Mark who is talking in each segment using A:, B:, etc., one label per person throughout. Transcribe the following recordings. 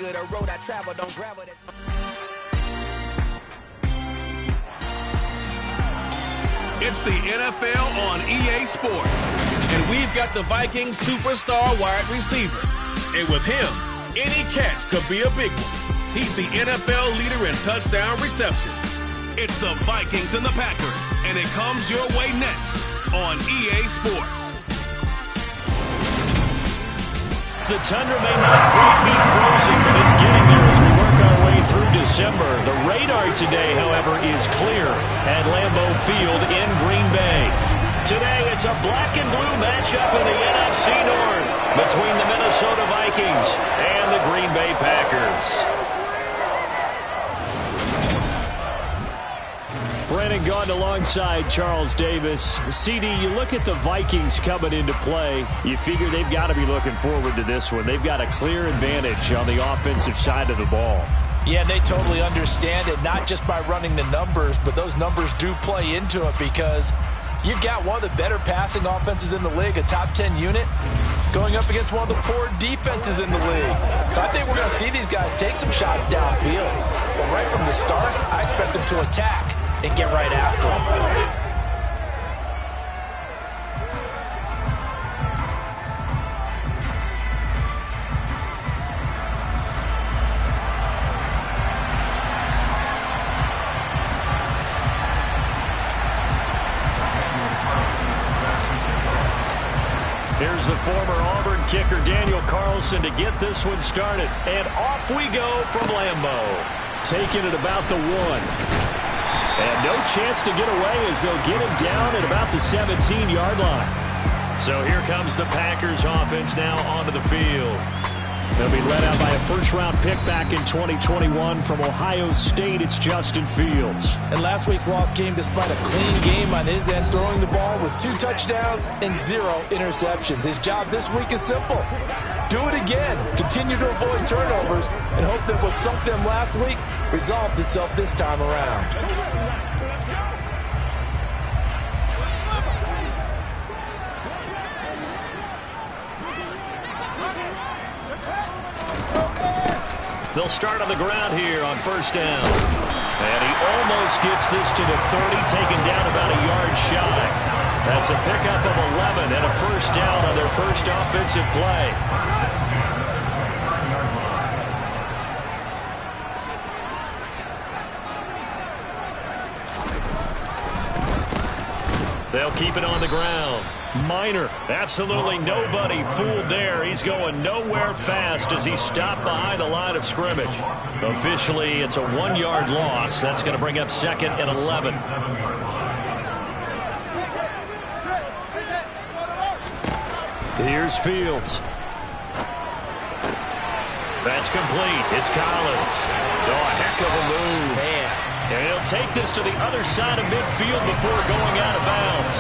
A: nigga, the road I travel, don't gravel that.
B: It's the NFL on EA Sports, and we've got the Vikings superstar wide receiver. And with him, any catch could be a big one. He's the NFL leader in touchdown receptions. It's the Vikings and the Packers, and it comes your way next on EA Sports.
C: The tundra may not quite be frozen, but it's getting there as we work our way through December. The radar today, however, is clear at Lambeau Field in Green Bay. Today, it's a black and blue matchup in the NFC North between the Minnesota Vikings and the Green Bay Packers. Brandon Gaudin alongside Charles Davis. CD, you look at the Vikings coming into play, you figure they've got to be looking forward to this one. They've got a clear advantage on the offensive side of the ball.
D: Yeah, they totally understand it, not just by running the numbers, but those numbers do play into it because you've got one of the better passing offenses in the league, a top 10 unit, going up against one of the poor defenses in the league. So I think we're going to see these guys take some shots downfield. But right from the start, I expect them to attack and get right after him.
C: Here's the former Auburn kicker Daniel Carlson to get this one started. And off we go from Lambeau. Taking it about the 1. And no chance to get away as they'll get him down at about the 17-yard line. So here comes the Packers offense now onto the field. They'll be led out by a first-round pick back in 2021 from Ohio State. It's Justin Fields.
D: And last week's loss came despite a clean game on his end, throwing the ball with 2 touchdowns and 0 interceptions. His job this week is simple. Do it again. Continue to avoid turnovers and hope that what sunk them last week resolves itself this time around.
C: They'll start on the ground here on first down. And he almost gets this to the 30, taken down about a yard shy. That's a pickup of 11 and a first down on their first offensive play. They'll keep it on the ground. Minor, absolutely nobody fooled there. He's going nowhere fast as he stopped behind the line of scrimmage. Officially, it's a 1-yard loss. That's going to bring up second and 11. Here's Fields. That's complete. It's Collins. Oh, a heck of a move.
D: Man.
C: And he'll take this to the other side of midfield before going out of bounds.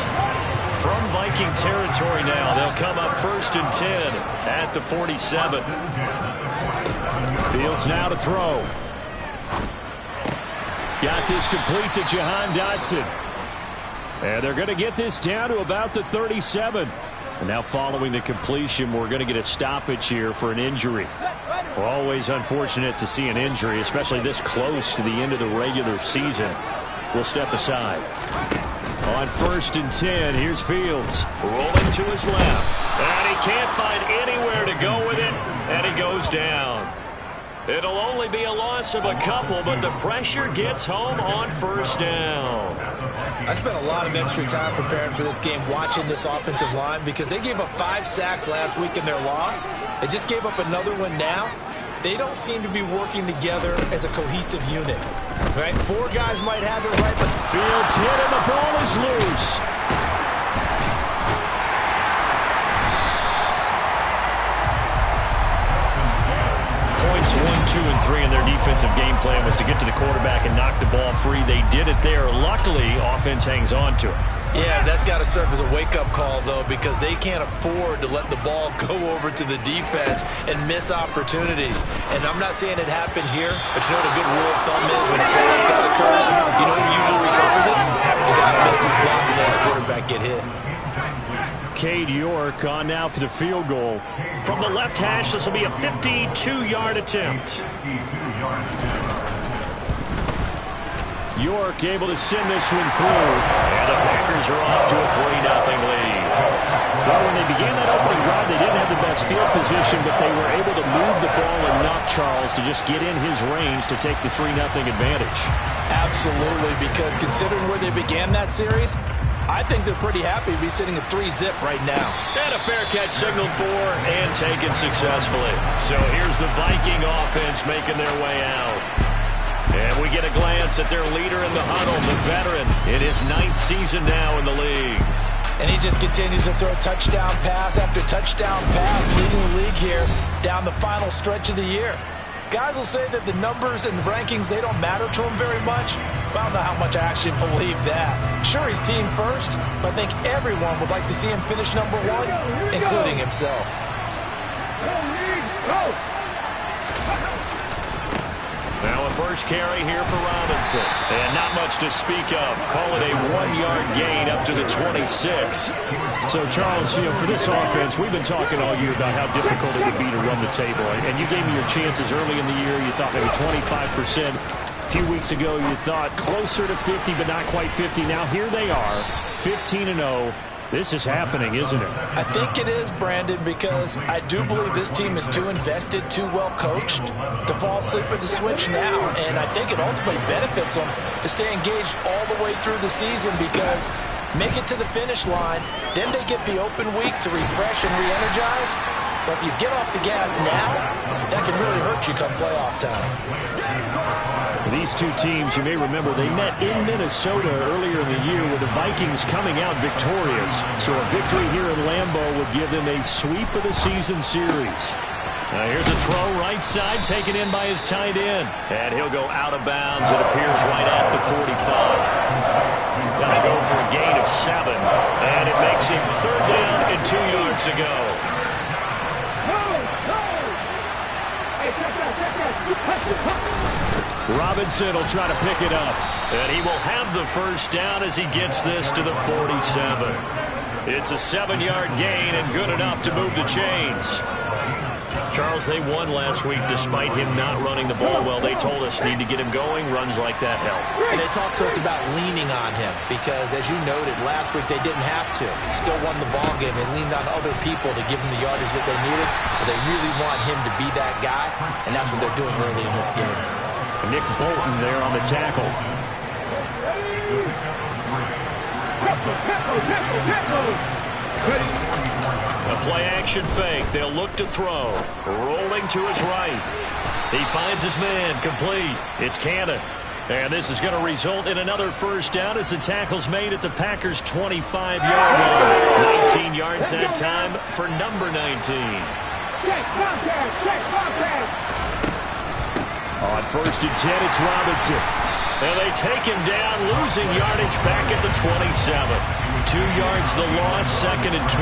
C: From Viking territory now, they'll come up first and 10 at the 47. Fields now to throw. Got this complete to Jahan Dotson. And they're going to get this down to about the 37. And now following the completion, we're going to get a stoppage here for an injury. We're always unfortunate to see an injury, especially this close to the end of the regular season. We'll step aside. On first and 10, here's Fields. Rolling to his left. And he can't find anywhere to go with it. And he goes down. It'll only be a loss of a couple, but the pressure gets home on first down.
D: I spent a lot of extra time preparing for this game watching this offensive line because they gave up 5 sacks last week in their loss. They just gave up another one now. They don't seem to be working together as a cohesive unit. Right? 4 guys might have it right, but
C: Fields hit and the ball is loose. Points 1, 2, and 3 in their defensive game plan was to get to the quarterback and knock the ball free. They did it there. Luckily, offense hangs on to it.
D: Yeah, that's got to serve as a wake-up call, though, because they can't afford to let the ball go over to the defense and miss opportunities. And I'm not saying it happened here, but you know what a good rule of thumb is when a play like that occurs? You know who usually recovers it? The guy who missed his block and let his quarterback get hit.
C: Cade York on now for the field goal.
E: From the left hash, this will be a 52-yard attempt.
C: York able to send this one through.
E: And the Packers are off to a 3-0 lead.
C: Well, when they began that opening drive, they didn't have the best field position, but they were able to move the ball enough, Charles, to just get in his range to take the 3-0 advantage.
D: Absolutely, because considering where they began that series, I think they're pretty happy to be sitting at 3-zip right now.
E: And a fair catch signaled for and taken successfully. So here's the Viking offense making their way out. And we get a glance at their leader in the huddle, the veteran, in his 9th season now in the league.
D: And he just continues to throw touchdown pass after touchdown pass, leading the league here down the final stretch of the year. Guys will say that the numbers and the rankings, they don't matter to him very much. But I don't know how much I actually believe that. Sure, he's team first, but I think everyone would like to see him finish number 1, including himself.
E: Now a first carry here for Robinson. And not much to speak of. Call it a 1-yard gain up to the 26.
C: So, Charles, for this offense, we've been talking all year about how difficult it would be to run the table. And you gave me your chances early in the year. You thought maybe 25%. A few weeks ago, you thought closer to 50, but not quite 50. Now here they are, 15-0. This is happening, isn't it?
D: I think it is, Brandon, because I do believe this team is too invested, too well coached to fall asleep with the switch now. And I think it ultimately benefits them to stay engaged all the way through the season because make it to the finish line, then they get the open week to refresh and re-energize. But if you get off the gas now, that can really hurt you come playoff time.
C: These two teams, you may remember, they met in Minnesota earlier in the year with the Vikings coming out victorious. So a victory here in Lambeau would give them a sweep of the season series.
E: Now here's a throw right side taken in by his tight end. And he'll go out of bounds, it appears, right at the 45. Gonna go for a gain of 7. And it makes him 3rd down and 2 yards to go.
C: Robinson will try to pick it up.
E: And he will have the first down as he gets this to the 47. It's a 7-yard gain and good enough to move the chains. Charles, they won last week despite him not running the ball well. They told us need to get him going. Runs like that help.
D: And they talked to us about leaning on him because, as you noted, last week they didn't have to. Still won the ball game. They leaned on other people to give him the yardage that they needed. But they really want him to be that guy, and that's what they're doing early in this game.
C: Nick Bolton there on the tackle.
E: A play-action fake. They'll look to throw. Rolling to his right. He finds his man. Complete. It's Cannon. And this is going to result in another first down as the tackle's made at the Packers' 25-yard line. 19 yards that time for number 19.
C: On 1st and 10, it's Robinson.
E: And they take him down, losing yardage back at the 27. 2 yards the loss, 2nd and 12.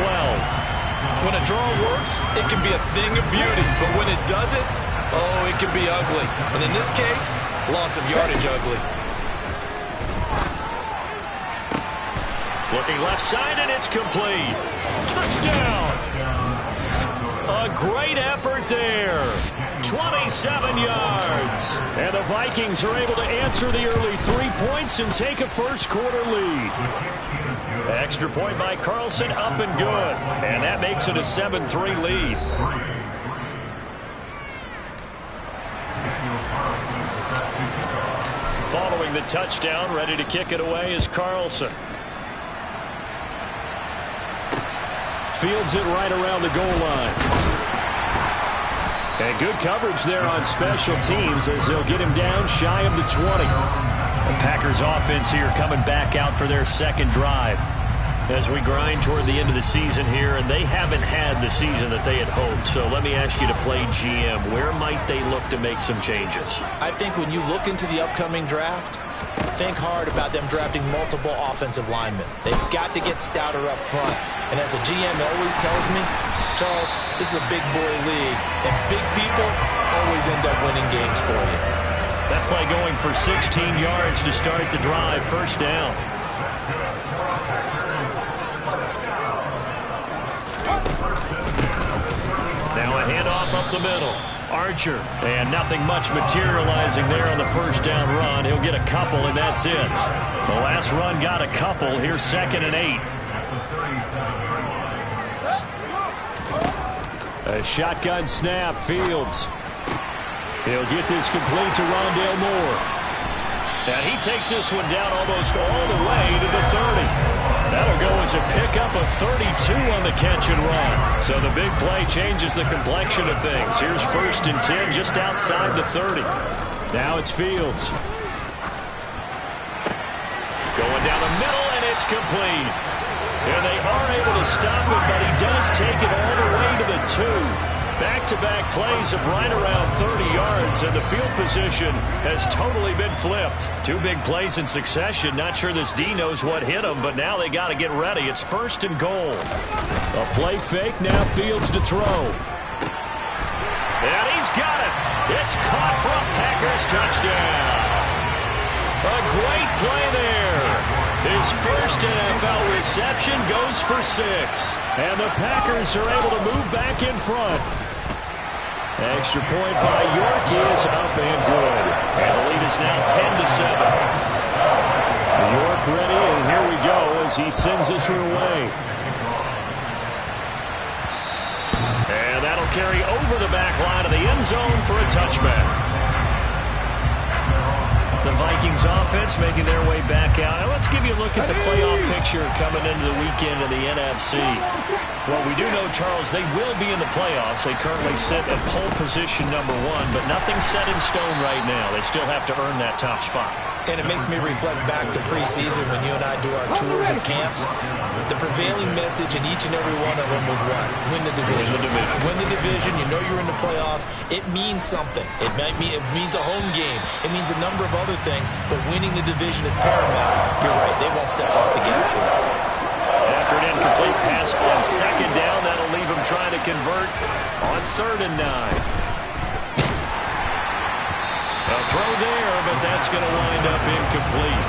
D: When a draw works, it can be a thing of beauty. But when it doesn't, oh, it can be ugly. And in this case, loss of yardage ugly.
E: Looking left side, and it's complete. Touchdown! A great effort there. 27 yards.
C: And the Vikings are able to answer the early 3 points and take a first-quarter lead.
E: Extra point by Carlson, up and good. And that makes it a 7-3 lead. Following the touchdown, ready to kick it away is Carlson.
C: Fields it right around the goal line. And good coverage there on special teams as they'll get him down shy of the 20.
E: The Packers offense here coming back out for their second drive. As we grind toward the end of the season here, and they haven't had the season that they had hoped. So let me ask you to play GM. Where might they look to make some changes?
D: I think when you look into the upcoming draft, think hard about them drafting multiple offensive linemen. They've got to get stouter up front. And as a GM always tells me, Charles, this is a big boy league, and big people always end up winning games for you.
E: That play going for 16 yards to start the drive, first down. handoff up the middle. Archer, and nothing much materializing there on the first down run. He'll get a couple, and that's it. The last run got a couple. Here's 2nd and 8. A shotgun snap, Fields. He'll get this complete to Rondale Moore. And he takes this one down almost all the way to the 30. That'll go as a pickup of 32 on the catch and run. So the big play changes the complexion of things. Here's 1st and 10 just outside the 30. Now it's Fields. Going down the middle, and it's complete. And they are able to stop him, but he does take it all the way to the 2. Back-to-back plays of right around 30 yards, and the field position has totally been flipped. 2 big plays in succession. Not sure this D knows what hit him, but now they got to get ready. It's 1st and goal. A play fake, now Fields to throw. And he's got it. It's caught for a Packers touchdown. A great play there. His first NFL reception goes for 6. And the Packers are able to move back in front. Extra point by York is up and good. And the lead is now 10-7. York ready, and here we go as he sends this one away. And that'll carry over the back line of the end zone for a touchback. The Vikings offense making their way back out. Now let's give you a look at the playoff picture coming into the weekend in the NFC. Well, we do know, Charles, they will be in the playoffs. They currently sit at pole position #1, but nothing's set in stone right now. They still have to earn that top spot.
D: And it makes me reflect back to preseason when you and I do our tours of camps. The prevailing message in each and every one of them was what? Win the division.
E: Win the division.
D: Win the division. You know you're in the playoffs. It means something. It means a home game. It means a number of other things, but winning the division is paramount. You're right. They won't step off the gas here.
E: After an incomplete pass on 2nd down, that'll leave him trying to convert on 3rd and 9. A throw there, but that's going to wind up incomplete.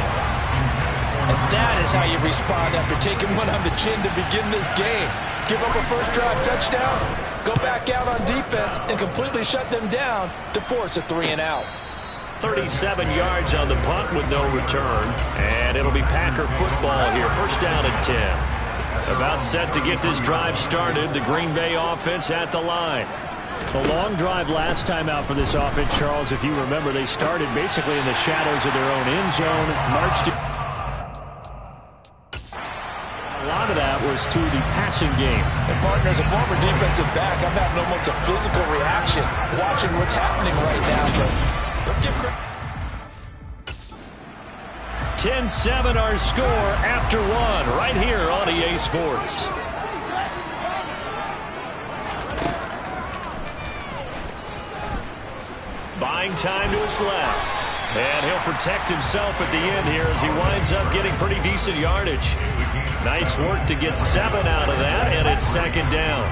D: And that is how you respond after taking one on the chin to begin this game. Give up a first drive touchdown, go back out on defense, and completely shut them down to force a 3-and-out.
E: 37 yards on the punt with no return. And it'll be Packer football here. 1st down and 10. About set to get this drive started. The Green Bay offense at the line.
C: A long drive last time out for this offense, Charles. If you remember, they started basically in the shadows of their own end zone. Marched. A lot of that was through the passing game.
D: And partner, as a former defensive back, I'm having almost a physical reaction watching what's happening right now. But let's give credit.
E: 10-7 our score after 1 right here on EA Sports. Buying time to his left. And he'll protect himself at the end here as he winds up getting pretty decent yardage. Nice work to get 7 out of that, and it's 2nd down.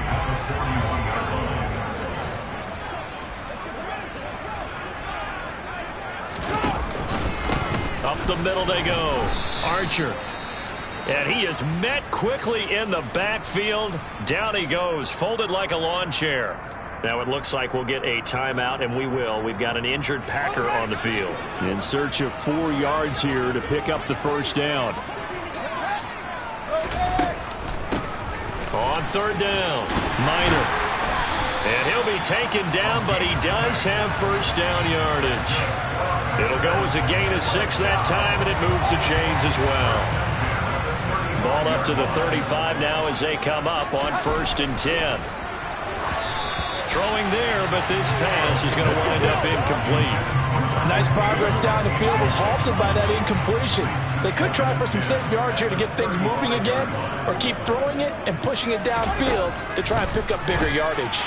E: Up the middle they go. Archer. And he is met quickly in the backfield. Down he goes, folded like a lawn chair. Now it looks like we'll get a timeout, and we will. We've got an injured Packer on the field.
C: In search of 4 yards here to pick up the 1st down.
E: On 3rd down, Minor. And he'll be taken down, but he does have 1st down yardage. It'll go as a gain of 6 that time, and it moves the chains as well. Ball up to the 35 now as they come up on 1st and 10. Throwing there, but this pass is going to wind up incomplete.
D: Nice progress down the field was halted by that incompletion. They could try for some safe yards here to get things moving again, or keep throwing it and pushing it downfield to try and pick up bigger yardage.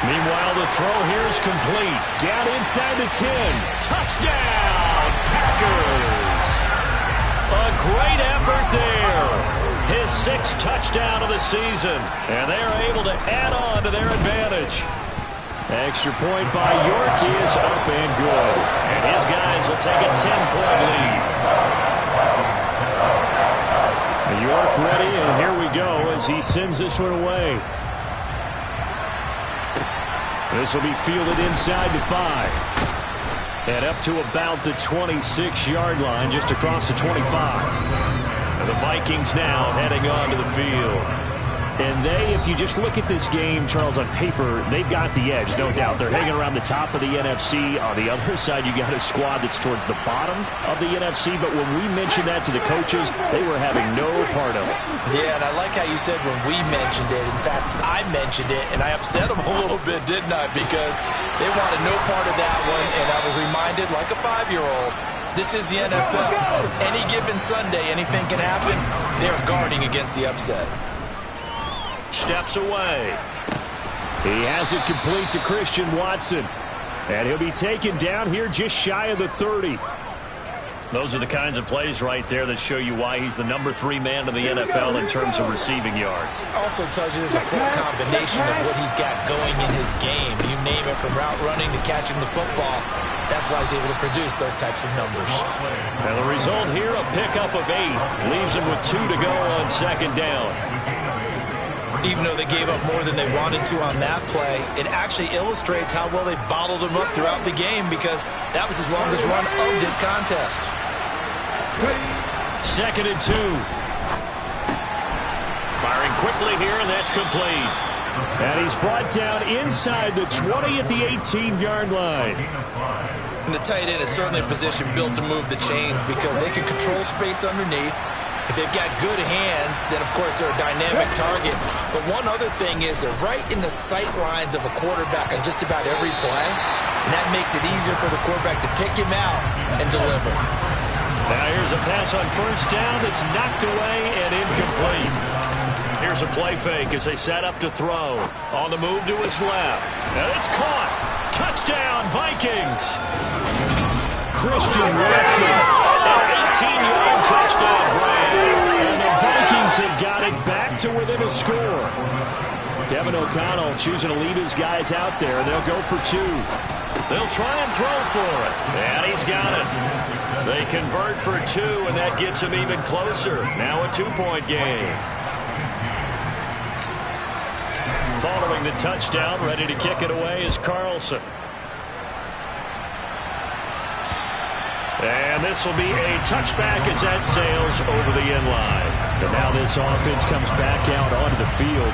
E: Meanwhile, the throw here is complete. Down inside the 10. Touchdown, Packers! A great effort there. His 6th touchdown of the season. And they're able to add on to their advantage.
C: Extra point by York is up and good.
E: And his guys will take a 10-point lead.
C: York ready, and here we go as he sends this one away. This will be fielded inside the 5. And up to about the 26-yard line, just across the 25. And the Vikings now heading onto the field. And if you just look at this game, Charles, on paper, they've got the edge, no doubt. They're hanging around the top of the NFC. On the other side, you got a squad that's towards the bottom of the NFC. But when we mentioned that to the coaches, they were having no part of it.
D: Yeah, and I like how you said when we mentioned it. In fact, I mentioned it, and I upset them a little bit, didn't I? Because they wanted no part of that one, and I was reminded, like a 5-year-old, this is the NFL. Any given Sunday, anything can happen. They're guarding against the upset.
E: Steps away.
C: He has it complete to Christian Watson. And he'll be taken down here just shy of the 30.
E: Those are the kinds of plays right there that show you why he's the number 3 man in the NFL in terms of receiving yards.
D: Also tells you there's a full combination of what he's got going in his game. You name it, from route running to catching the football. That's why he's able to produce those types of numbers.
E: And the result here, a pickup of 8. Leaves him with 2 to go on second down.
D: Even though they gave up more than they wanted to on that play, it actually illustrates how well they bottled him up throughout the game, because that was his longest run of this contest.
E: 2nd and 2. Firing quickly here, and that's complete.
C: And he's brought down inside the 20 at the 18-yard line.
D: And the tight end is certainly a position built to move the chains, because they can control space underneath. If they've got good hands, then, of course, they're a dynamic target. But one other thing is they're right in the sight lines of a quarterback on just about every play. And that makes it easier for the quarterback to pick him out and deliver.
E: Now here's a pass on first down that's knocked away and incomplete. Here's a play fake as they set up to throw. On the move to his left. And it's caught. Touchdown, Vikings.
C: Christian Watson.
E: An 18-yard touchdown grab.
C: And the Vikings have got it back to within a score. Kevin O'Connell choosing to leave his guys out there. They'll go for 2.
E: They'll try and throw for it. And he's got it. They convert for 2, and that gets him even closer. Now a 2-point game. Following the touchdown, ready to kick it away is Carlson. And this will be a touchback as that sails over the end line.
C: And now this offense comes back out onto the field.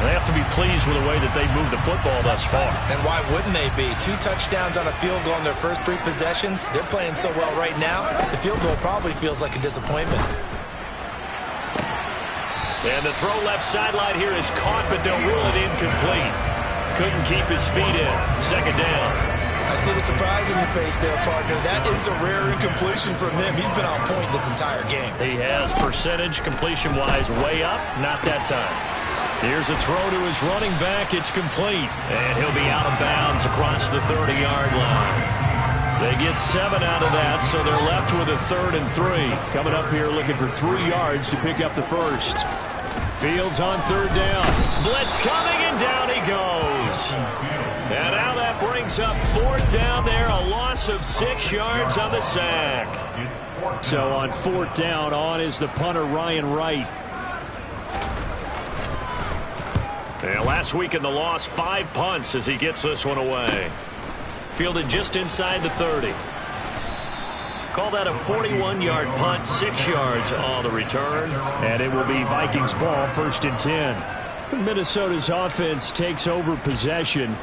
E: They have to be pleased with the way that they moved the football thus far.
D: And why wouldn't they be? 2 touchdowns on a field goal in their first 3 possessions. They're playing so well right now, the field goal probably feels like a disappointment.
E: And the throw left sideline here is caught, but they'll rule it incomplete. Couldn't keep his feet in. Second down.
D: I see the surprise in your face there, partner. That is a rare incompletion from him. He's been on point this entire game.
E: He has percentage completion-wise way up. Not that time.
C: Here's a throw to his running back. It's complete.
E: And he'll be out of bounds across the 30-yard line.
C: They get 7 out of that, so they're left with a 3rd and 3. Coming up here looking for 3 yards to pick up the first. Fields on 3rd down.
E: Blitz coming, and down he goes. And now that brings up 4th down there, a loss of 6 yards on the sack.
C: So on 4th down, on is the punter, Ryan Wright.
E: And last week in the loss, 5 punts as he gets this one away. Fielded just inside the 30. Call that a 41-yard punt, 6 yards on the return.
C: And it will be Vikings ball, 1st and 10. Minnesota's offense takes over possession.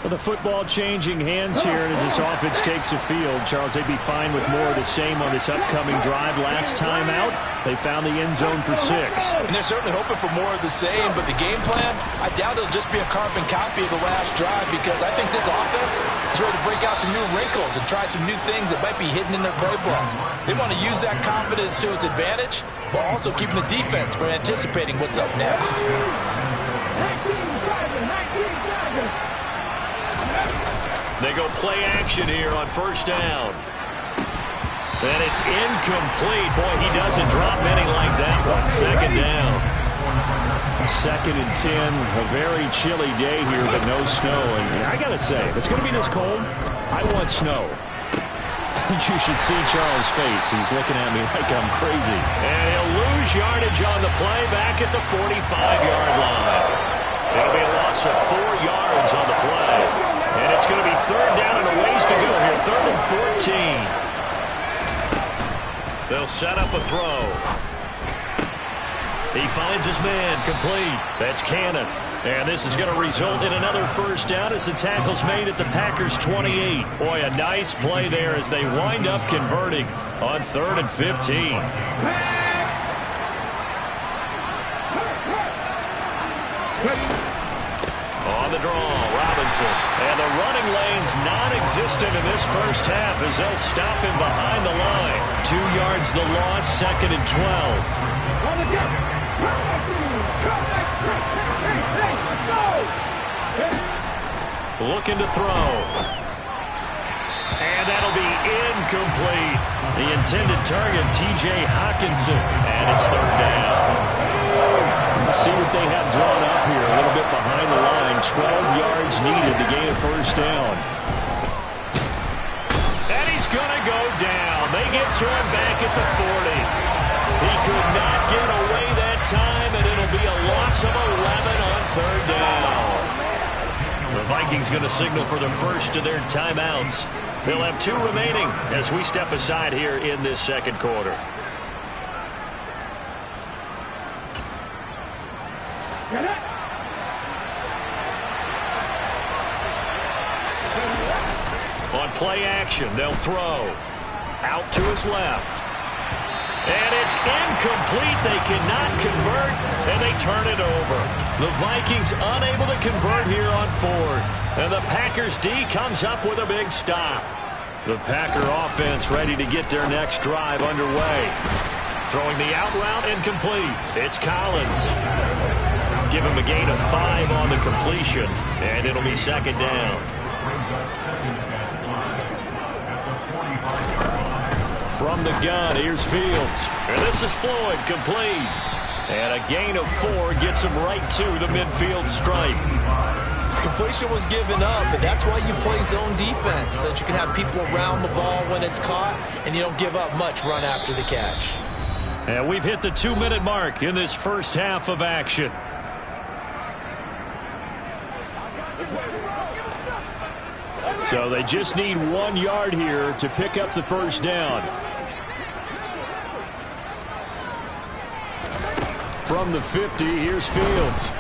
C: Well, the football changing hands here as this offense takes the field. Charles, they'd be fine with more of the same on this upcoming drive. Last time out, they found the end zone for 6.
D: And they're certainly hoping for more of the same, but the game plan, I doubt it'll just be a carbon copy of the last drive, because I think this offense is ready to break out some new wrinkles and try some new things that might be hidden in their playbook. They want to use that confidence to its advantage, while also keeping the defense from anticipating what's up next.
E: They go play action here on 1st down. And it's incomplete. Boy, he doesn't drop many like that one. 2nd down.
C: 2nd and 10. A very chilly day here, but no snow. And I got to say, if it's going to be this cold, I want snow. You should see Charles' face. He's looking at me like I'm crazy.
E: And he'll lose yardage on the play back at the 45-yard line. It'll be a loss of 4 yards on the play. And it's going to be third down and a ways to go here. Third and 14. They'll set up a throw. He finds his man, complete. That's Cannon. And this is going to result in another first down as the tackle's made at the Packers' 28. Boy, a nice play there as they wind up converting on third and 15. On the draw, Robinson. And the running lane's non-existent in this first half as they'll stop him behind the line. 2 yards the loss, second and 12. Looking to throw. And that'll be incomplete. The intended target, T.J. Hawkinson. And it's third down.
C: Let's see what they have drawn up here. A little bit behind the line. 12 yards needed to gain a first down.
E: And he's going to go down. They get to him back at the 40. He could not get away that time, and it'll be a loss of 11 on third down. The Vikings going to signal for the first of their timeouts. They'll have 2 remaining as we step aside here in this second quarter. On play action, they'll throw. Out to his left. And it's incomplete. They cannot convert, and they turn it over. The Vikings unable to convert here on fourth. And the Packers D comes up with a big stop. The Packer offense ready to get their next drive underway. Throwing the out route incomplete. It's Collins. Give him a gain of 5 on the completion, and it'll be second down. From the gun, here's Fields. And this is Floyd, complete. And a gain of 4 gets him right to the midfield stripe.
D: Completion was given up, but that's why you play zone defense, so that you can have people around the ball when it's caught, and you don't give up much run after the catch.
E: And we've hit the 2-minute mark in this first half of action.
C: So they just need 1 yard here to pick up the first down. From the 50, here's Fields.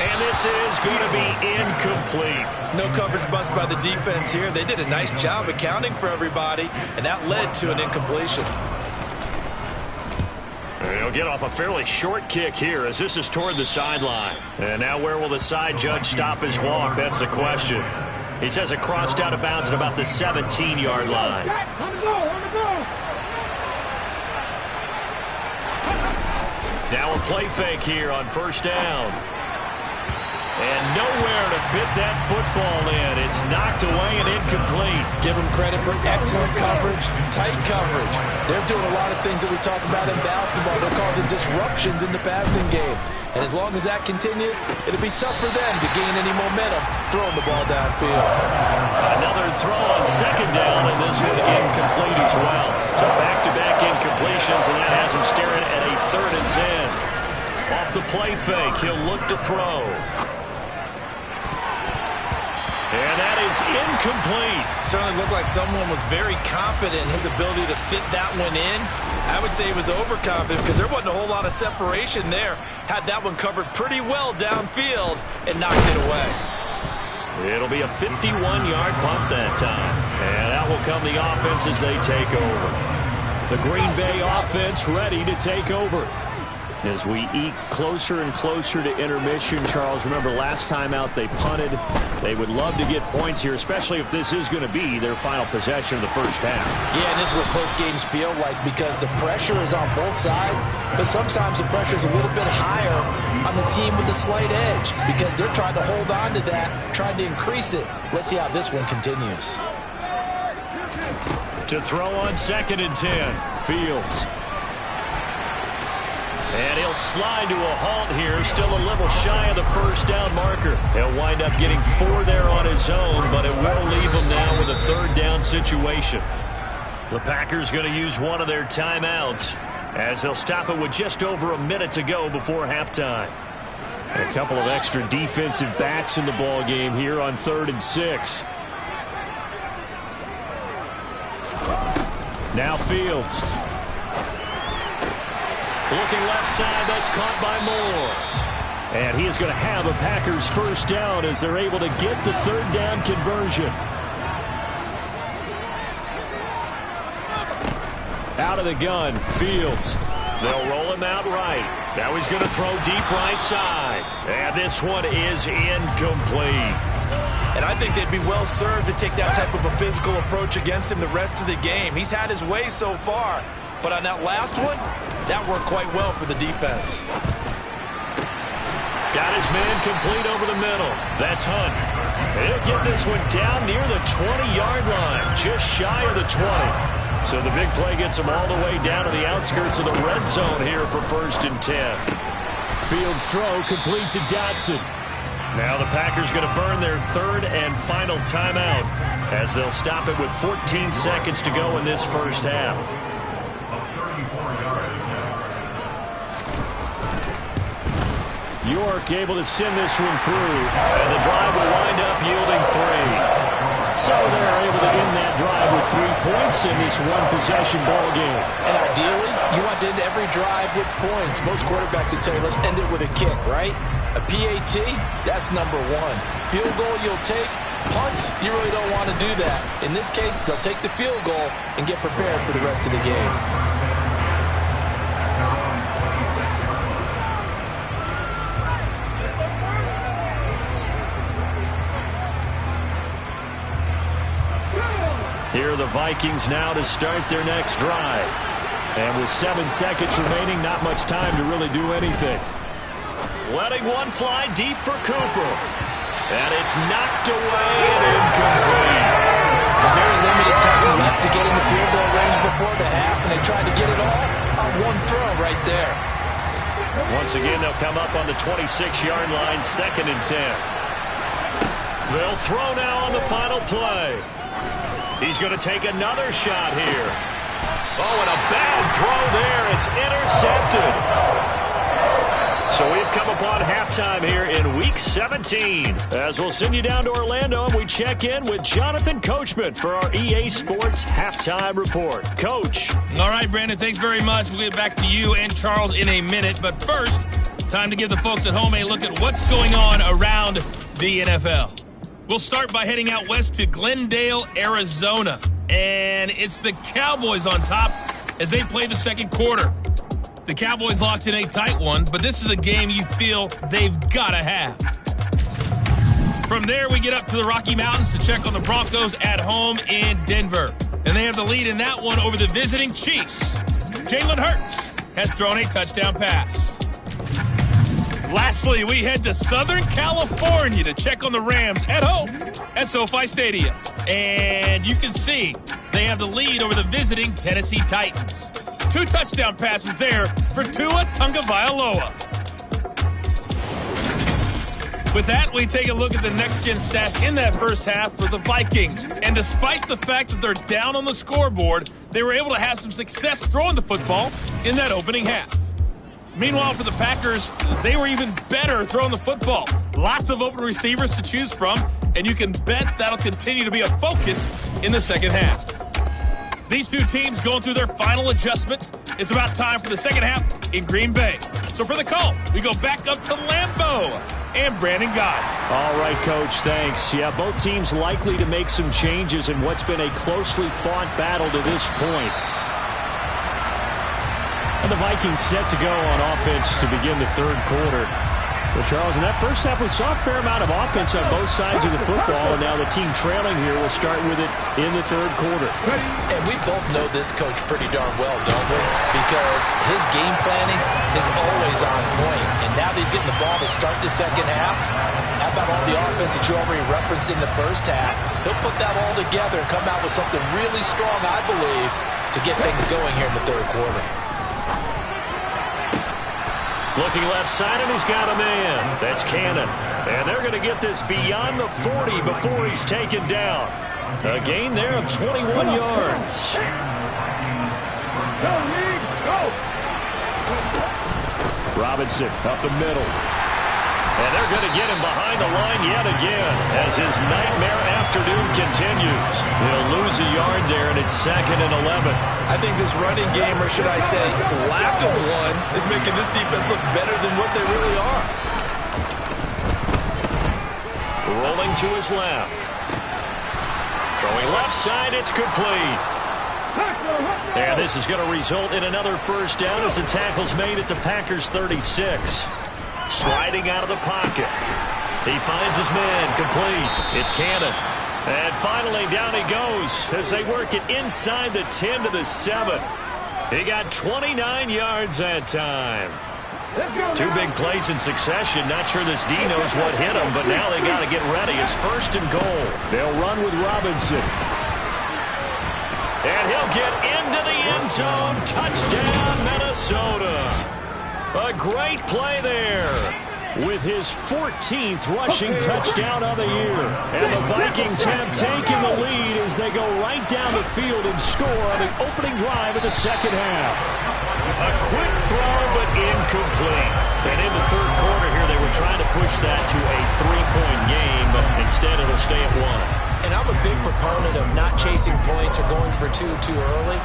E: And this is going to be incomplete.
D: No coverage bust by the defense here. They did a nice job accounting for everybody, and that led to an incompletion.
E: He'll get off a fairly short kick here as this is toward the sideline. And now where will the side judge stop his walk? That's the question. He says it crossed out of bounds at about the 17-yard line. Now a play fake here on first down. And nowhere to fit that football in. It's knocked away and incomplete.
D: Give them credit for excellent coverage, tight coverage. They're doing a lot of things that we talk about in basketball. They're causing disruptions in the passing game. And as long as that continues, it'll be tough for them to gain any momentum throwing the ball downfield.
E: Another throw on second down, and this one incomplete as well. So back-to-back incompletions, and that has him staring at a third and 10. Off the play fake, he'll look to throw. And that is incomplete.
D: Certainly looked like someone was very confident in his ability to fit that one in. I would say he was overconfident because there wasn't a whole lot of separation there. Had that one covered pretty well downfield and knocked it away.
E: It'll be a 51-yard punt that time. And out will come the offense as they take over. The Green Bay offense ready to take over. As we eat closer and closer to intermission, Charles, remember last time out they punted. They would love to get points here, especially if this is going to be their final possession of the first half.
D: Yeah, and this is what close games feel like because the pressure is on both sides, but sometimes the pressure is a little bit higher on the team with the slight edge because they're trying to hold on to that, trying to increase it. Let's see how this one continues.
E: To throw on second and 10, Fields. And he'll slide to a halt here, still a little shy of the first down marker. He'll wind up getting 4 there on his own, but it will leave him now with a third down situation. The Packers going to use one of their timeouts as they'll stop it with just over a minute to go before halftime.
C: A couple of extra defensive backs in the ball game here on 3rd and 6. Now Fields. Looking left side, that's caught by Moore. And he is going to have a Packers first down as they're able to get the 3rd down conversion. Out of the gun, Fields. They'll roll him out right. Now he's going to throw deep right side. And this one is incomplete.
D: And I think they'd be well served to take that type of a physical approach against him the rest of the game. He's had his way so far. But on that last one, that worked quite well for the defense.
C: Got his man complete over the middle. That's Hunt. He'll get this one down near the 20-yard line, just shy of the 20. So the big play gets him all the way down to the outskirts of the red zone here for 1st and 10. Fields throw complete to Dotson. Now the Packers going to burn their 3rd and final timeout as they'll stop it with 14 seconds to go in this first half. York able to send this one through, and the drive will wind up yielding 3. So they're able to end that drive with 3 points in this one-possession ball game.
D: And ideally, you want to end every drive with points. Most quarterbacks would tell you, let's end it with a kick, right? A PAT, that's number 1. Field goal you'll take. Punts, you really don't want to do that. In this case, they'll take the field goal and get prepared for the rest of the game.
C: Here are the Vikings now to start their next drive. And with 7 seconds remaining, not much time to really do anything. Letting one fly deep for Cooper. And it's knocked away and incomplete.
D: A very limited time left to get in the field goal range before the half, and they tried to get it all on one throw right there.
C: Once again, they'll come up on the 26-yard line, 2nd and 10. They'll throw now on the final play. He's going to take another shot here. Oh, and a bad throw there. It's intercepted. So we've come upon halftime here in Week 17. As we'll send you down to Orlando, and we check in with Jonathan Coachman for our EA Sports Halftime Report. Coach.
F: All right, Brandon, thanks very much. We'll get back to you and Charles in a minute. But first, time to give the folks at home a look at what's going on around the NFL. We'll start by heading out west to Glendale, Arizona. And it's the Cowboys on top as they play the second quarter. The Cowboys locked in a tight one, but this is a game you feel they've got to have. From there, we get up to the Rocky Mountains to check on the Broncos at home in Denver. And they have the lead in that one over the visiting Chiefs. Jalen Hurts has thrown a touchdown pass. Lastly, we head to Southern California to check on the Rams at home at SoFi Stadium. And you can see they have the lead over the visiting Tennessee Titans. 2 touchdown passes there for Tua Tagovailoa. With that, we take a look at the next-gen stats in that first half for the Vikings. And despite the fact that they're down on the scoreboard, they were able to have some success throwing the football in that opening half. Meanwhile, for the Packers, they were even better throwing the football. Lots of open receivers to choose from, and you can bet that'll continue to be a focus in the second half. These two teams going through their final adjustments. It's about time for the second half in Green Bay. So for the call, we go back up to Lambeau and Brandon Gott.
C: All right, Coach, thanks. Yeah, both teams likely to make some changes in what's been a closely fought battle to this point. And the Vikings set to go on offense to begin the third quarter. Well, Charles, in that first half, we saw a fair amount of offense on both sides of the football, and now the team trailing here will start with it in the third quarter.
D: And we both know this coach pretty darn well, don't we? Because his game planning is always on point. And now that he's getting the ball to start the second half, how about all the offense that you already referenced in the first half? He'll put that all together and come out with something really strong, I believe, to get things going here in the third quarter.
C: Looking left side, and he's got a man. That's Cannon. And they're going to get this beyond the 40 before he's taken down. A gain there of 21 yards. Robinson up the middle.
E: And they're going to get him behind the line yet again as his nightmare afternoon continues. He'll lose a yard there, and it's 2nd and 11.
D: I think this running game, or should I say lack of one, is making this defense look better than what they really are.
E: Rolling to his left. Throwing left side, it's complete. And this is going to result in another first down as the tackle's made at the Packers' 36. Sliding out of the pocket. He finds his man, complete. It's Cannon. And finally, down he goes as they work it inside the 10 to the 7. He got 29 yards that time. 2 big plays in succession. Not sure this D knows what hit him, but now they got to get ready. It's 1st and goal.
C: They'll run with Robinson.
E: And he'll get into the end zone. Touchdown, Minnesota. A great play there.
C: With his 14th rushing touchdown of the year. And the Vikings have taken the lead as they go right down the field and score on the opening drive of the second half.
E: A quick throw, but incomplete. And in the third quarter here, they were trying to push that to a 3-point game, but instead it'll stay at 1.
D: And I'm a big proponent of not chasing points or going for two too early.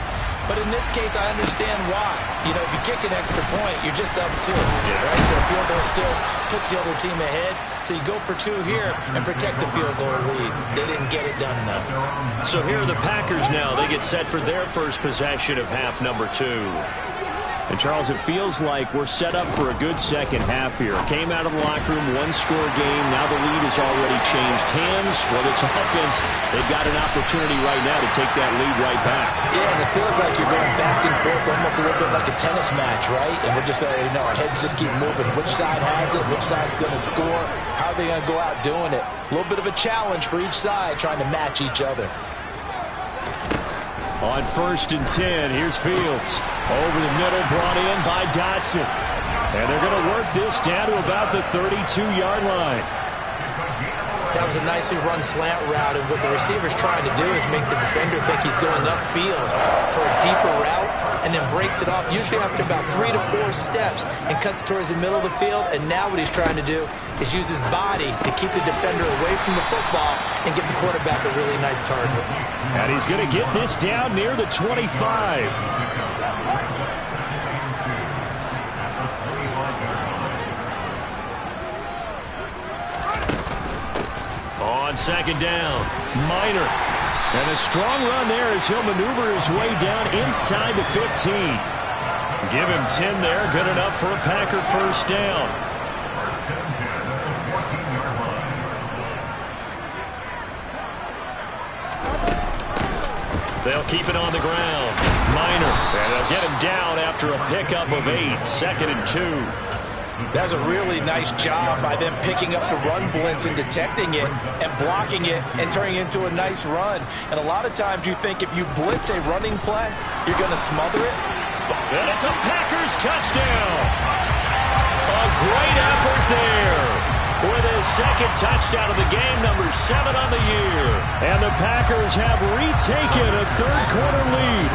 D: But in this case, I understand why. You know, if you kick an extra point, you're just up 2. Right? So field goal still puts the other team ahead. So you go for 2 here and protect the field goal lead. They didn't get it done, though.
E: So here are the Packers now. They get set for their first possession of half number 2.
C: And, Charles, it feels like we're set up for a good second half here. Came out of the locker room, 1-score game. Now the lead has already changed hands. Well, this offense, they've got an opportunity right now to take that lead right back.
D: Yeah, and it feels like you're going back and forth almost a little bit like a tennis match, right? And we're just, our heads just keep moving. Which side has it? Which side's going to score? How are they going to go out doing it? A little bit of a challenge for each side trying to match each other.
C: On 1st and 10, here's Fields. Over the middle, brought in by Dotson. And they're going to work this down to about the 32-yard line.
D: That was a nicely run slant route, and what the receiver's trying to do is make the defender think he's going upfield for a deeper route and then breaks it off, usually after about 3 to 4 steps, and cuts towards the middle of the field. And now what he's trying to do is use his body to keep the defender away from the football and get the quarterback a really nice target.
C: And he's going to get this down near the 25.
E: On 2nd down, Minor.
C: And a strong run there as he'll maneuver his way down inside the 15.
E: Give him 10 there, good enough for a Packer first down. They'll keep it on the ground. Minor, and they'll get him down after a pickup of 8, 2nd and 2.
D: That's a really nice job by them picking up the run blitz and detecting it and blocking it and turning it into a nice run. And a lot of times you think if you blitz a running play, you're going to smother it.
E: And it's a Packers touchdown. A great effort there with his 2nd touchdown of the game, number 7 on the year.
C: And the Packers have retaken a third-quarter lead.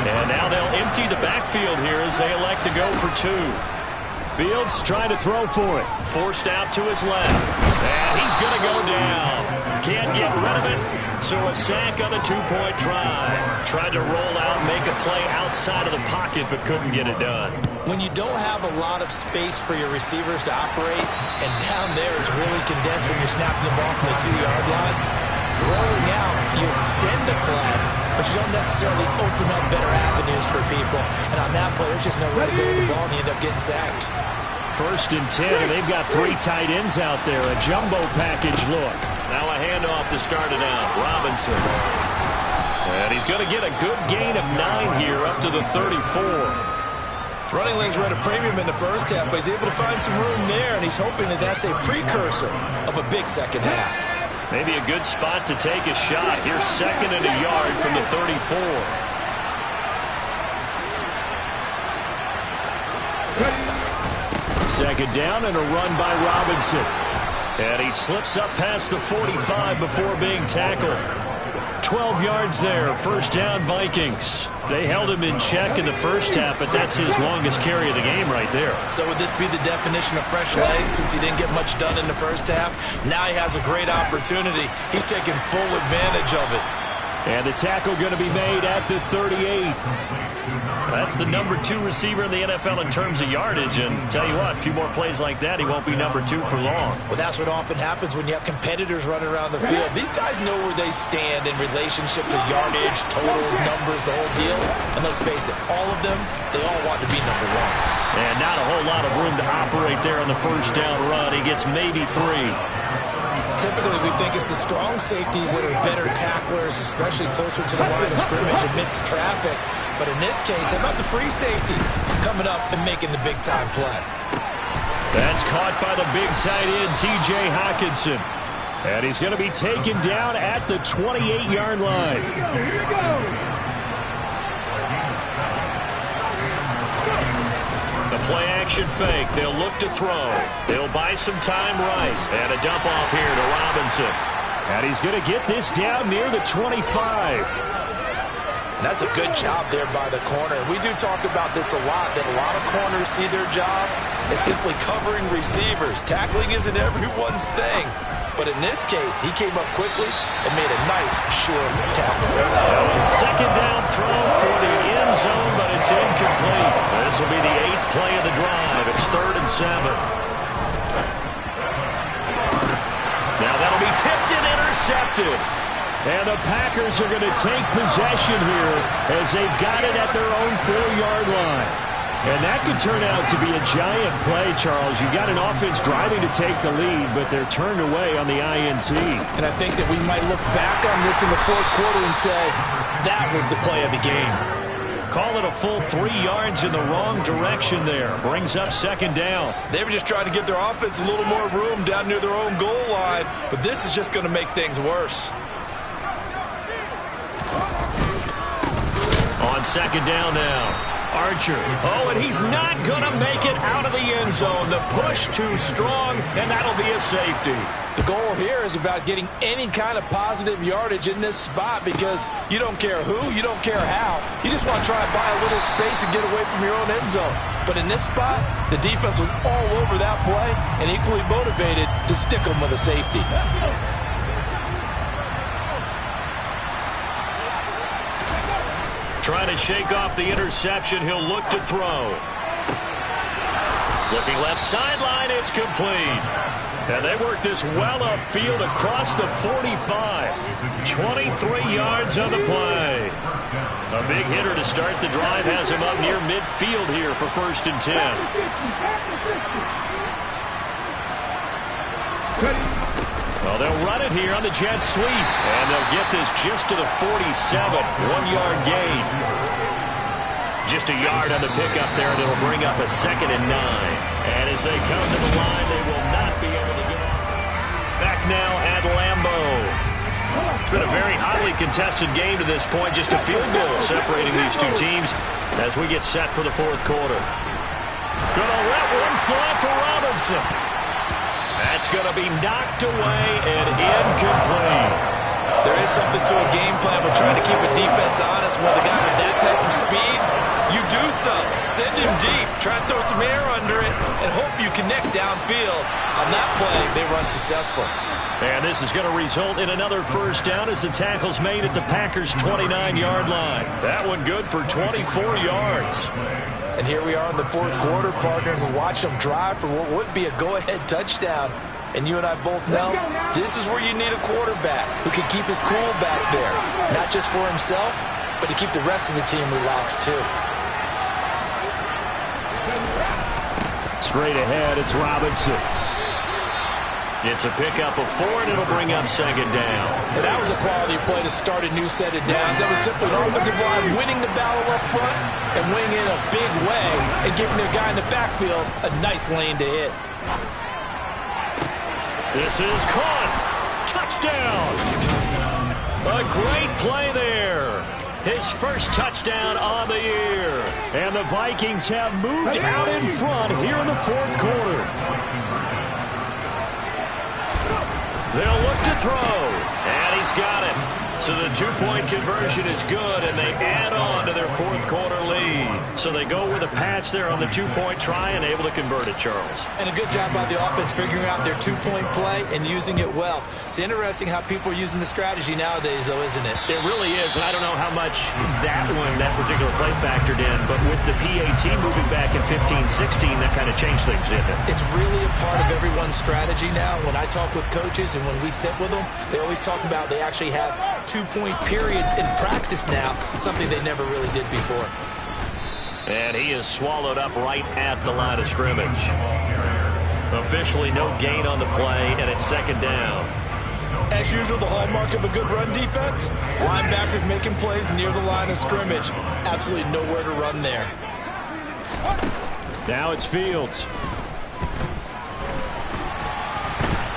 E: And now they'll empty the backfield here as they elect to go for 2.
C: Fields trying to throw for it.
E: Forced out to his left. And he's going to go down. Can't get rid of it. So a sack on a 2-point try. Tried to roll out, make a play outside of the pocket, but couldn't get it done.
D: When you don't have a lot of space for your receivers to operate, and down there it's really condensed when you're snapping the ball from the 2-yard line, rolling out, you extend the play, but you don't necessarily open up better avenues for people. And on that play, there's just nowhere to go with the ball, and you end up getting sacked.
C: 1st and 10, and they've got 3 tight ends out there. A jumbo package look.
E: Now a handoff to start it out. Robinson. And he's going to get a good gain of 9 here up to the 34.
D: Running lanes were at a premium in the first half, but he's able to find some room there, and he's hoping that that's a precursor of a big second half.
E: Maybe a good spot to take a shot. Here's 2nd and a yard from the 34.
C: 2nd down and a run by Robinson.
E: And he slips up past the 45 before being tackled.
C: 12 yards there. First down, Vikings. They held him in check in the first half, but that's his longest carry of the game right there.
D: So would this be the definition of fresh legs since he didn't get much done in the first half? Now he has a great opportunity. He's taking full advantage of it.
C: And the tackle going to be made at the 38. That's the number 2 receiver in the NFL in terms of yardage. And tell you what, a few more plays like that, he won't be number 2 for long.
D: Well, that's what often happens when you have competitors running around the field. These guys know where they stand in relationship to yardage, totals, numbers, the whole deal. And let's face it, all of them, they all want to be number 1.
C: And not a whole lot of room to operate there on the first down run. He gets maybe 3.
D: Typically, we think it's the strong safeties that are better tacklers, especially closer to the line of scrimmage amidst traffic. But in this case, how about the free safety coming up and making the big-time play?
C: That's caught by the big tight end, T.J. Hockenson. And he's going to be taken down at the 28-yard line.
A: Here you go.
C: The play-action fake. They'll look to throw. They'll buy some time right. And a dump off here to Robinson. And he's going to get this down near the 25.
D: That's a good job there by the corner. We do talk about this a lot, that a lot of corners see their job as simply covering receivers. Tackling isn't everyone's thing. But in this case, he came up quickly and made a nice, sure tackle.
C: A second down throw for the end zone, but it's incomplete. This will be the 8th play of the drive. It's 3rd and 7. Now that'll be tipped and intercepted. And the Packers are going to take possession here as they've got it at their own 4-yard line. And that could turn out to be a giant play, Charles. You've got an offense driving to take the lead, but they're turned away on the INT.
D: And I think that we might look back on this in the 4th quarter and say, that was the play of the game.
C: Call it a full 3 yards in the wrong direction there. Brings up second down.
D: They were just trying to give their offense a little more room down near their own goal line, but this is just going to make things worse.
C: On second down now. Archer. Oh, and he's not going to make it out of the end zone. The push too strong, and that'll be a safety.
D: The goal here is about getting any kind of positive yardage in this spot because you don't care who, you don't care how. You just want to try and buy a little space and get away from your own end zone. But in this spot, the defense was all over that play and equally motivated to stick them with a safety.
C: Trying to shake off the interception. He'll look to throw. Looking left sideline. It's complete. And they work this well upfield across the 45. 23 yards on the play. A big hitter to start the drive has him up near midfield here for 1st and 10. Well, they'll run it here on the jet sweep. And they'll get this just to the 47. 1-yard gain. Just a yard on the pickup there, and it'll bring up a 2nd and 9. And as they come to the line, they will not be able to get off. Back now at Lambeau. It's been a very hotly contested game to this point. Just a field goal separating these two teams as we get set for the 4th quarter. Gonna let one fly for Robinson. That's going to be knocked away and incomplete.
D: There is something to a game plan with trying to keep a defense honest with a guy with that type of speed. You do so. Send him deep. Try to throw some air under it and hope you connect downfield. On that play, they run successful.
C: And this is going to result in another first down as the tackle's made at the Packers' 29-yard line. That one good for 24 yards.
D: And here we are in the 4th quarter, partner, and we watch them drive for what would be a go-ahead touchdown. And you and I both know this is where you need a quarterback who can keep his cool back there. Not just for himself, but to keep the rest of the team relaxed too.
C: Straight ahead, it's Robinson. It's a pickup of 4, and it'll bring up 2nd down.
D: And that was a quality play to start a new set of downs. That was simply an offensive line winning the battle up front and winning in a big way and giving their guy in the backfield a nice lane to hit.
C: This is caught. Touchdown. A great play there. His first touchdown on the year. And the Vikings have moved out in front here in the 4th quarter. They'll look to throw. And he's got it.
E: So the two-point conversion is good, and they add on to their fourth-quarter lead. So they go with a pass there on the two-point try and able to convert it, Charles.
D: And a good job by the offense figuring out their two-point play and using it well. It's interesting how people are using the strategy nowadays, though, isn't it?
E: It really is, and I don't know how much that particular play factored in, but with the PAT moving back in 15-16, that kind of changed things, didn't it?
D: It's really a part of everyone's strategy now. When I talk with coaches and when we sit with them, they always talk about they actually have two-point periods in practice now, something they never really did before.
E: And he is swallowed up right at the line of scrimmage. Officially no gain on the play, and it's second down.
D: As usual, the hallmark of a good run defense, linebackers making plays near the line of scrimmage. Absolutely nowhere to run there.
C: Now it's Fields.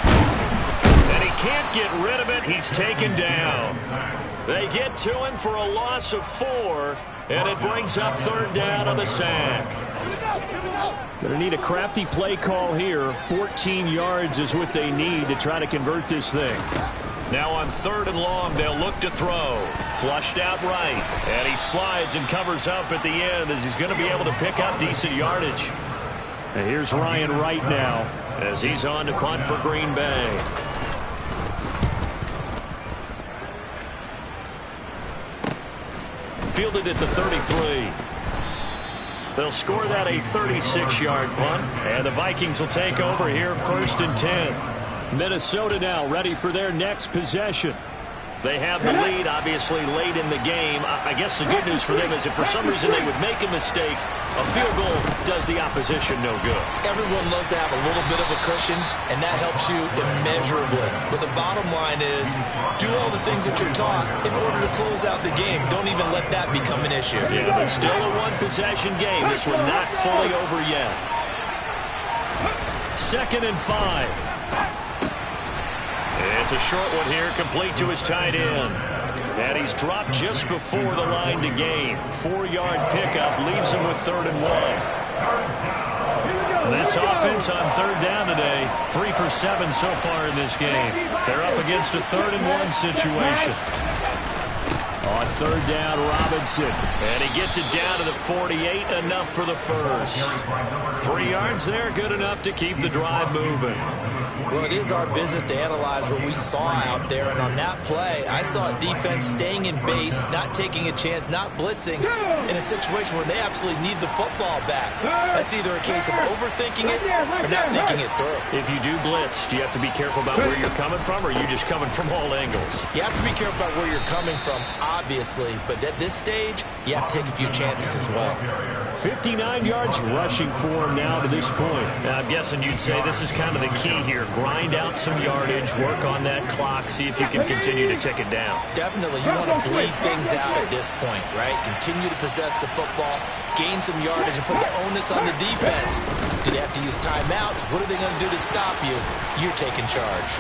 E: And he can't get rid of it. He's taken down. They get to him for a loss of 4, and it brings up third down on the sack.
C: Going to need a crafty play call here. 14 yards is what they need to try to convert this thing.
E: Now on third and long, they'll look to throw. Flushed out right. And he slides and covers up at the end as he's going to be able to pick up decent yardage.
C: And here's Ryan Wright now
E: as he's on to punt for Green Bay. Fielded at the 33. They'll score that a 36-yard punt, and the Vikings will take over here 1st and 10.
C: Minnesota now ready for their next possession.
E: They have the lead, obviously, late in the game. I guess the good news for them is if for some reason they would make a mistake, a field goal does the opposition no good.
D: Everyone loves to have a little bit of a cushion, and that helps you immeasurably. But the bottom line is, do all the things that you're taught in order to close out the game. Don't even let that become an issue.
E: Yeah, but still a one-possession game. This one not fully over yet.
C: 2nd and 5.
E: It's a short one here, complete to his tight end. And he's dropped just before the line to gain. 4-yard pickup leaves him with 3rd and 1. This offense on third down today, 3 for 7 so far in this game. They're up against a 3rd and 1 situation.
C: On third down, Robinson.
E: And he gets it down to the 48, enough for the first. 3 yards there, good enough to keep the drive moving.
D: Well, it is our business to analyze what we saw out there, and on that play, I saw a defense staying in base, not taking a chance, not blitzing, in a situation where they absolutely need the football back. That's either a case of overthinking it or not thinking it through.
E: If you do blitz, do you have to be careful about where you're coming from, or are you just coming from all angles?
D: You have to be careful about where you're coming from, obviously, but at this stage, you have to take a few chances as well.
C: 59 yards rushing for him now to this point.
E: Now, I'm guessing you'd say this is kind of the key here. Grind out some yardage, work on that clock, see if you can continue to tick it down.
D: Definitely. You want to bleed things out at this point, right? Continue to possess the football, gain some yardage, and put the onus on the defense. Do they have to use timeouts? What are they going to do to stop you? You're taking charge.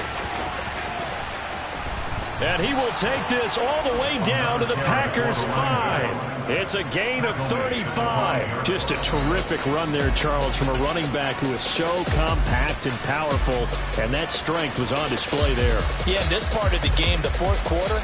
C: And he will take this all the way down to the Packers' 5. It's a gain of 35. Just a terrific run there, Charles, from a running back who is so compact and powerful, and that strength was on display there.
D: Yeah, this part of the game, the fourth quarter,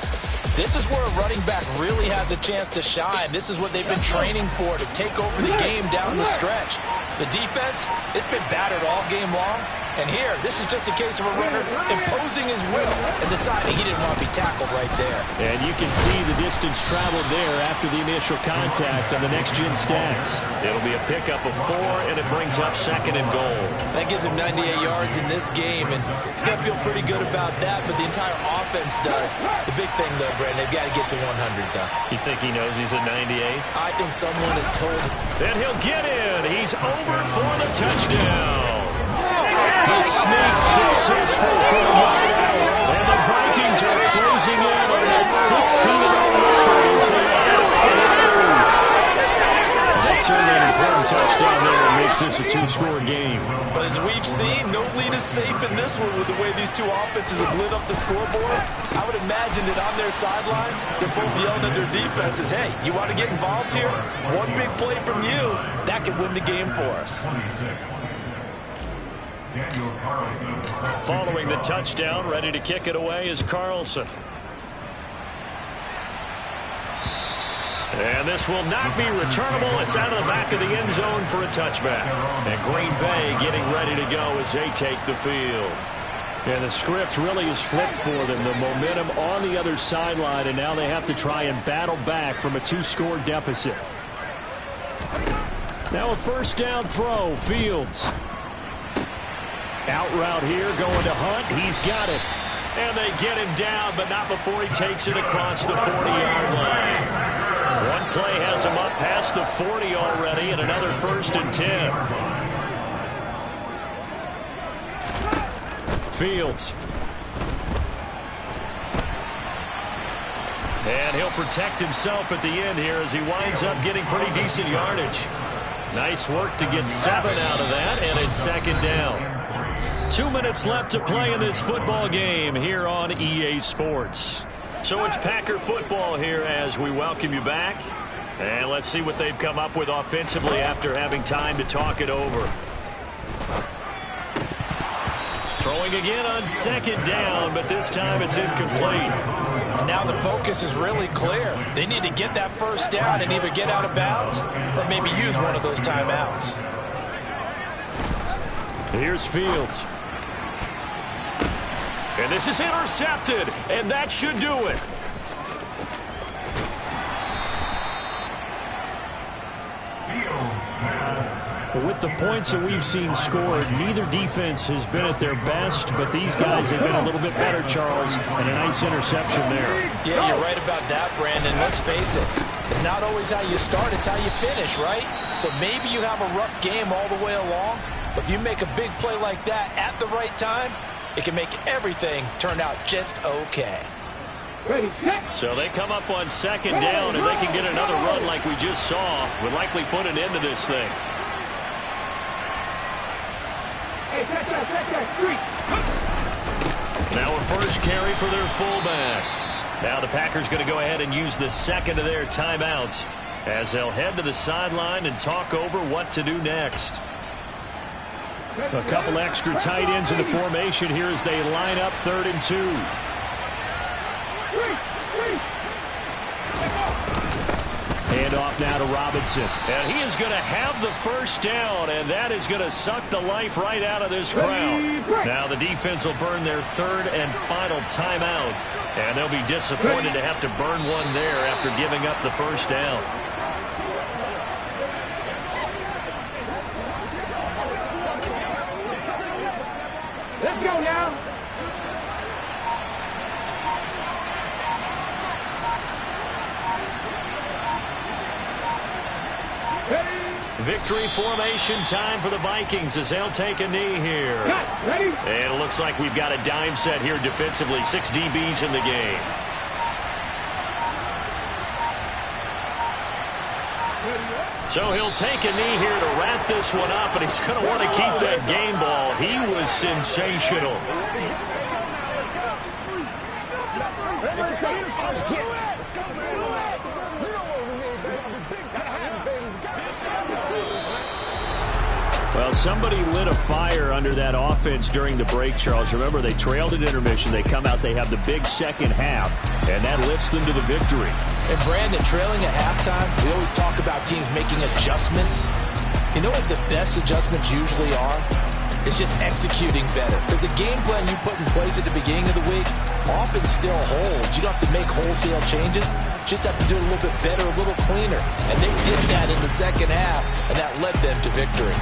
D: this is where a running back really has a chance to shine. This is what they've been training for, to take over the game down the stretch. The defense, it's been battered all game long. And here, this is just a case of a runner imposing his will and deciding he didn't want to be tackled right there.
C: And you can see the distance traveled there after the initial contact on the next-gen stats.
E: It'll be a pickup of 4, and it brings up 2nd and goal.
D: That gives him 98 yards in this game, and he's going to feel pretty good about that, but the entire offense does. The big thing, though, Brandon, they've got to get to 100, though.
E: You think he knows he's at 98?
D: I think someone has told him.
E: And he'll get in. He's over for the touchdown.
C: The sneak successful for the yard out. And the Vikings are closing in on that 16-0 record as they add on. That's certainly an important touchdown there and makes this a 2-score game.
D: But as we've seen, no lead is safe in this one with the way these two offenses have lit up the scoreboard. I would imagine that on their sidelines, they're both yelling at their defenses, hey, you want to get involved here? One big play from you, that could win the game for us.
E: Following the touchdown, ready to kick it away is Carlson. And this will not be returnable. It's out of the back of the end zone for a touchback. And Green Bay getting ready to go as they take the field. And the script really is flipped for them. The momentum on the other sideline, and now they have to try and battle back from a 2-score deficit. Now a first down throw. Fields. Out route here, going to Hunt. He's got it. And they get him down, but not before he takes it across the 40-yard line. One play has him up past the 40 already, and another 1st and 10. Fields. And he'll protect himself at the end here as he winds up getting pretty decent yardage. Nice work to get 7 out of that, and it's 2nd down. 2 minutes left to play in this football game here on EA Sports. So it's Packer football here as we welcome you back. And let's see what they've come up with offensively after having time to talk it over. Throwing again on 2nd down, but this time it's incomplete.
D: And now the focus is really clear. They need to get that first down and either get out of bounds or maybe use one of those timeouts.
E: Here's Fields. And this is intercepted, and that should do it. With the points that we've seen scored, neither defense has been at their best, but these guys have been a little bit better, Charles, and a nice interception there.
D: Yeah, you're right about that, Brandon. Let's face it. It's not always how you start, it's how you finish, right? So maybe you have a rough game all the way along, but if you make a big play like that at the right time, it can make everything turn out just okay.
E: So they come up on 2nd down, and they can get another run like we just saw. Would likely put an end to this thing. Now a first carry for their fullback. Now the Packers going to go ahead and use the 2nd of their timeouts as they'll head to the sideline and talk over what to do next. A couple extra tight ends in the formation here as they line up 3rd and 2. Hand off now to Robinson. And he is going to have the first down, and that is going to suck the life right out of this crowd. Now the defense will burn their 3rd and final timeout, and they'll be disappointed to have to burn one there after giving up the first down.
G: Let's go now.
E: Victory formation time for the Vikings as they'll take a knee here. And it looks like we've got a dime set here defensively. 6 DBs in the game. So he'll take a knee here to wrap this one up, and he's going to want to keep that game ball. He was sensational. Well, somebody lit a fire under that offense during the break, Charles. Remember, they trailed at intermission. They come out, they have the big second half, and that lifts them to the victory.
D: And Brandon, trailing at halftime, we always talk about teams making adjustments. You know what the best adjustments usually are? It's just executing better. Because the game plan you put in place at the beginning of the week often still holds. You don't have to make wholesale changes. Just have to do it a little bit better, a little cleaner. And they did that in the second half, and that led them to victory.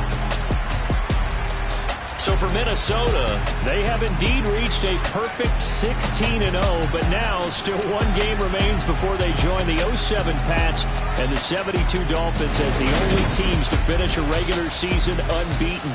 E: So for Minnesota, they have indeed reached a perfect 16-0, but now still one game remains before they join the 07 Pats and the 72 Dolphins as the only teams to finish a regular season unbeaten.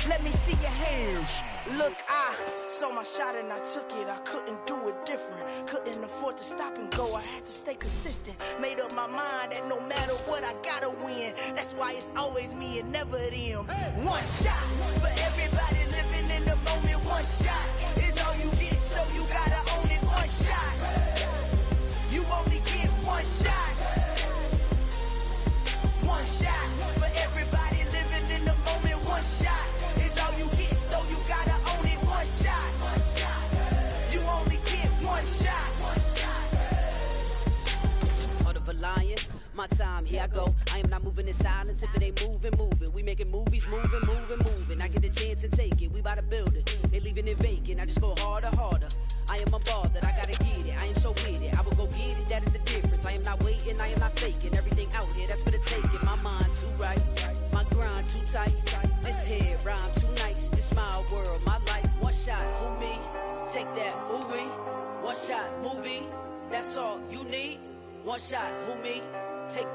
A: Let me see your hand.
H: Look, I saw my shot and I took it. I couldn't do it different. Couldn't afford to stop and go. I had to stay consistent. Made up my mind that no matter what, I gotta win. That's why it's always me and never them. One shot for everybody living in the moment. One shot is all you get, so you gotta own it. One shot. You only get one shot. One shot for everybody living in the moment. One shot is all you get, so you gotta own it. One shot. You only get one shot.
I: Heart of a lion, my time, here I go. I am not moving in silence. If it ain't moving, moving. We making movies, moving, moving, moving. I get a chance and take it. We bout to build it. They leaving it vacant. I just go harder, harder. I am unbothered, I gotta get it. I am so with it. I will go get it, that is the difference. I am not waiting, I am not faking. Everything out here, that's for the taking. My mind too right, my grind too tight. This head rhyme too nice. This my world, my life. One shot, who me? Take that, ooh wee. One shot, movie. That's all you need. One shot, who me? Take